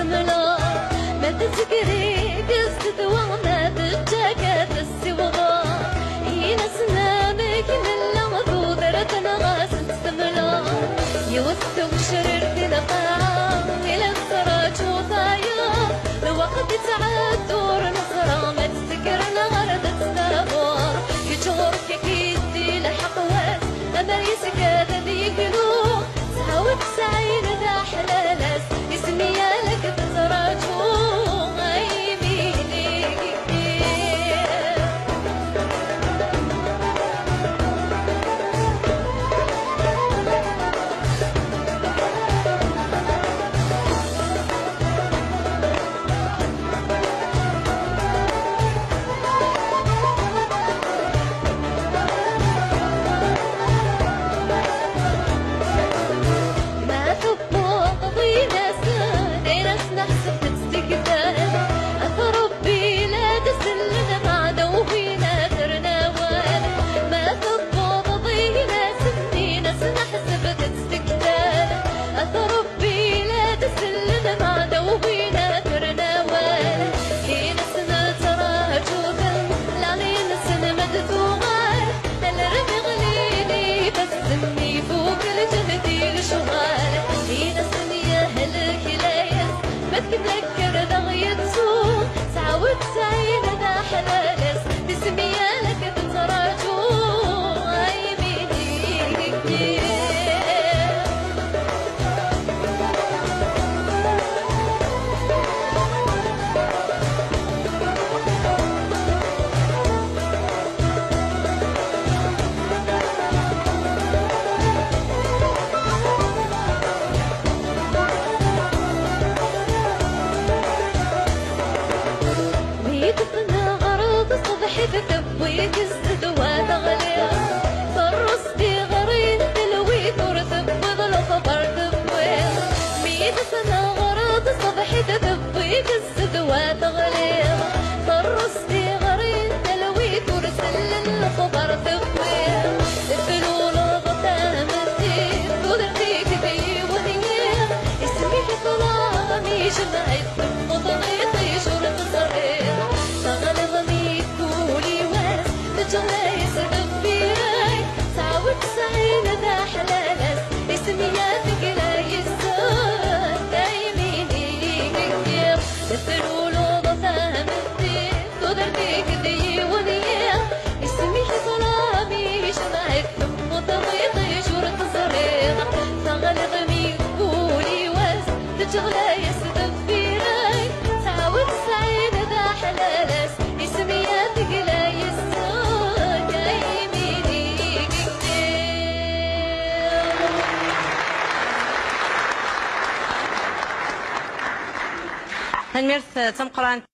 تستملا ما تسكري قصة وانا تتجاكت السوضا هنا سنامك من لغضو درتنا غاس تستملا يوثق شررت لقاعة إلى السراج وطايا الوقت تعاد دور نصرة ما تسكرنا غرد تستغفر يجورك كيدي لحقوات أما يسكت ذيكلو سهوت سعين ذا حلالس اسمي يالك تزراجو تذكر ضغية سوق سعود سعيد ذا حلالس باسمي يالك تتراجو يميني تثبويك السدوات غليا فرص دي غريب تلوي ترثب وظل خبر تبويل 100 سنة غرض صبحي تثبويك السدوات غليا فرص دي غريب تلوي ترسل الخبر تبويل الفلول غطاها مسير قدرتيك بي وهي اسمي في ظلامي جمعت وطنيتي شرط صغير تغلي سدبيراي سعود سعيد ذا حلالس اسمي ياتك لا يسر دايميني كيف يفرول وضفاها مثير قدرتك دي ونيا اسمي حصلامي شمعت وطويطي شورت صريغ تغلي قولي وز تغلي سدبيراي سعود سعيد ذا حلالس اسمي ياتك لا يسر هنمرت تم قرآن